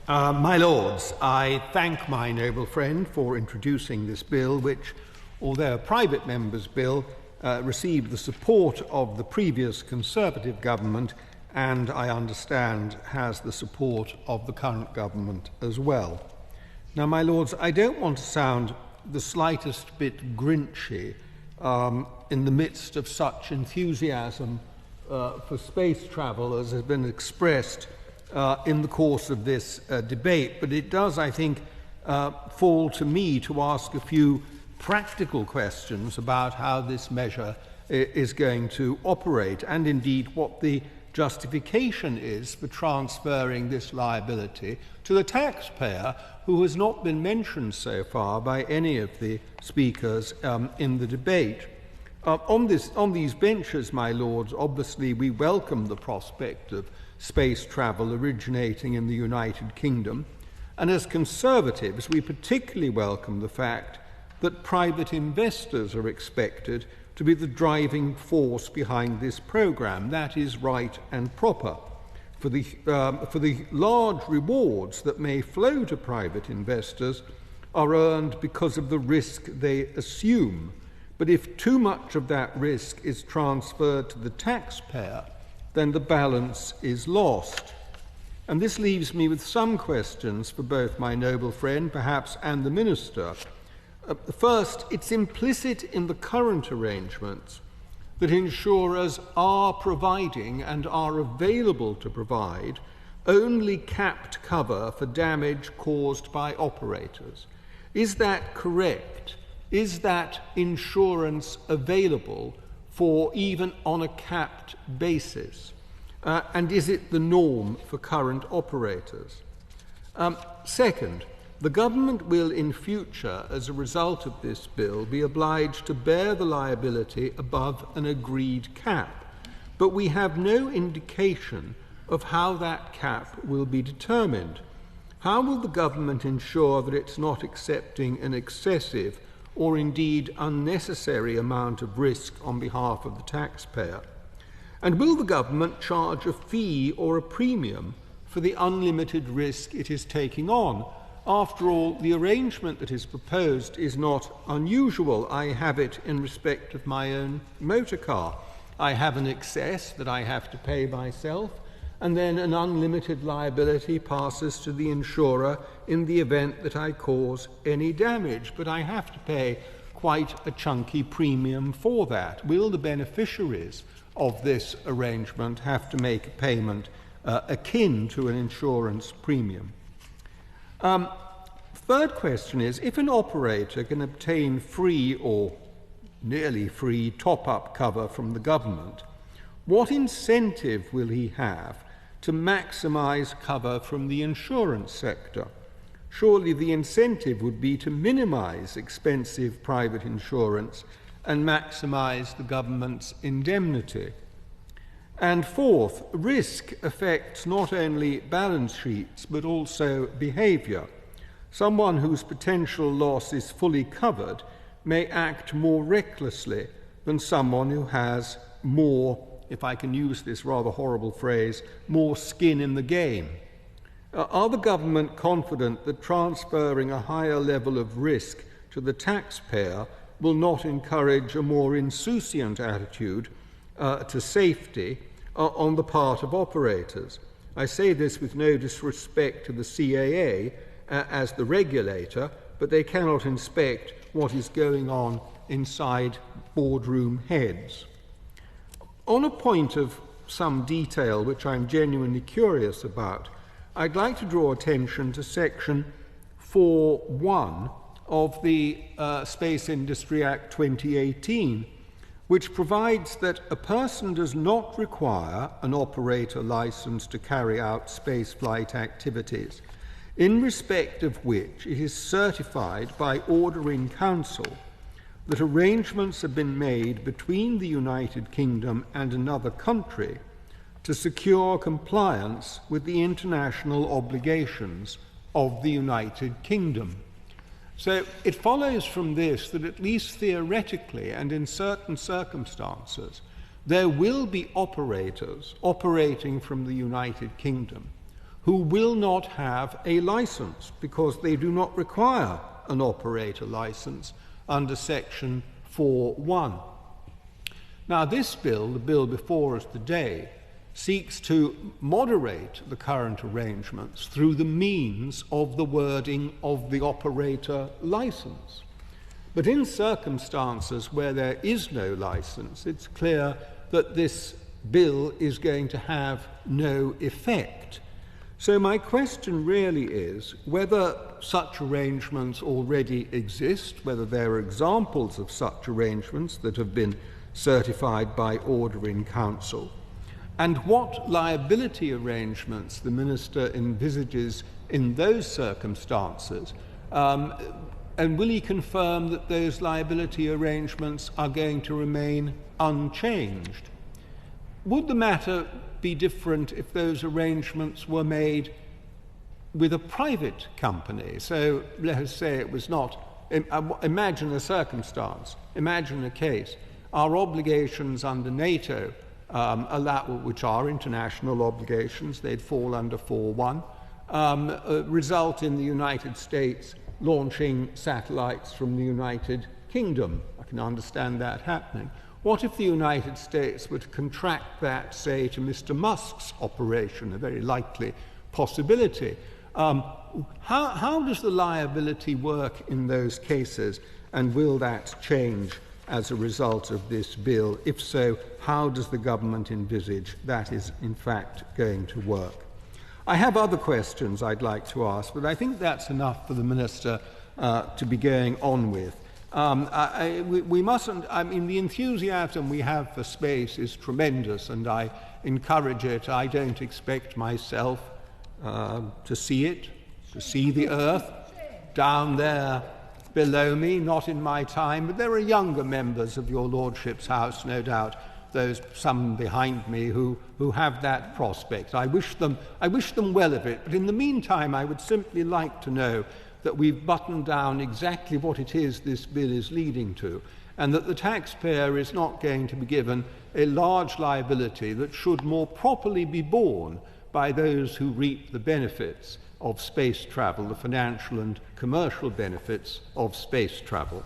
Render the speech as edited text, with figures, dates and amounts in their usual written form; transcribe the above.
My Lords, I thank my noble friend for introducing this bill, which, although a private member's bill, received the support of the previous Conservative government and, I understand, has the support of the current government as well. Now, my Lords, I don't want to sound the slightest bit grinchy in the midst of such enthusiasm for space travel as has been expressed in the course of this debate, but it does, I think, fall to me to ask a few practical questions about how this measure is going to operate, and indeed what the justification is for transferring this liability to the taxpayer, who has not been mentioned so far by any of the speakers in the debate. On these benches, my Lords, obviously we welcome the prospect of space travel originating in the United Kingdom, and as Conservatives we particularly welcome the fact that private investors are expected to be the driving force behind this programme. That is right and proper. For the large rewards that may flow to private investors are earned because of the risk they assume. But if too much of that risk is transferred to the taxpayer, then the balance is lost. And this leaves me with some questions for both my noble friend, perhaps, and the Minister. First, it's implicit in the current arrangements that insurers are providing and are available to provide only capped cover for damage caused by operators. Is that correct? Is that insurance available for even on a capped basis? And is it the norm for current operators? Second, the government will in future, as a result of this bill, be obliged to bear the liability above an agreed cap, but we have no indication of how that cap will be determined. How will the government ensure that it's not accepting an excessive or indeed unnecessary amount of risk on behalf of the taxpayer? And will the government charge a fee or a premium for the unlimited risk it is taking on? After all, the arrangement that is proposed is not unusual. I have it in respect of my own motor car. I have an excess that I have to pay myself, and then an unlimited liability passes to the insurer in the event that I cause any damage, but I have to pay quite a chunky premium for that. Will the beneficiaries of this arrangement have to make a payment akin to an insurance premium? Third question is, if an operator can obtain free or nearly free top-up cover from the government, what incentive will he have to maximise cover from the insurance sector? Surely the incentive would be to minimise expensive private insurance and maximise the government's indemnity. And fourth, risk affects not only balance sheets but also behaviour. Someone whose potential loss is fully covered may act more recklessly than someone who has more, if I can use this rather horrible phrase, more skin in the game. Are the government confident that transferring a higher level of risk to the taxpayer will not encourage a more insouciant attitude to safety on the part of operators? I say this with no disrespect to the CAA as the regulator, but they cannot inspect what is going on inside boardroom heads. On a point of some detail which I'm genuinely curious about, I'd like to draw attention to section 4.1 of the Space Industry Act 2018, which provides that a person does not require an operator license to carry out spaceflight activities, in respect of which it is certified by order in council that arrangements have been made between the United Kingdom and another country to secure compliance with the international obligations of the United Kingdom. So it follows from this that at least theoretically and in certain circumstances there will be operators operating from the United Kingdom who will not have a license because they do not require an operator license under Section 4.1. Now, this bill, the bill before us today, seeks to moderate the current arrangements through the means of the wording of the operator license. But in circumstances where there is no license, it's clear that this bill is going to have no effect. So my question really is whether such arrangements already exist, whether there are examples of such arrangements that have been certified by order in council, and what liability arrangements the Minister envisages in those circumstances, and will he confirm that those liability arrangements are going to remain unchanged? Would the matter be different if those arrangements were made with a private company? So let us say it was not, imagine a circumstance, imagine a case. Our obligations under NATO, which are international obligations, they'd fall under 4.1, result in the United States launching satellites from the United Kingdom. I can understand that happening. What if the United States were to contract that, say, to Mr. Musk's operation, a very likely possibility? How does the liability work in those cases, and will that change as a result of this bill? If so, how does the government envisage that is in fact going to work? I have other questions I'd like to ask, but I think that's enough for the Minister to be going on with. We mustn't, I mean, the enthusiasm we have for space is tremendous, and I encourage it. I don't expect myself to see it, to see the Earth down there below me, not in my time, but there are younger members of your Lordship's House, no doubt, those some behind me who have that prospect. I wish them well of it, but in the meantime I would simply like to know that we've buttoned down exactly what it is this bill is leading to, and that the taxpayer is not going to be given a large liability that should more properly be borne by those who reap the benefits of space travel, the financial and commercial benefits of space travel.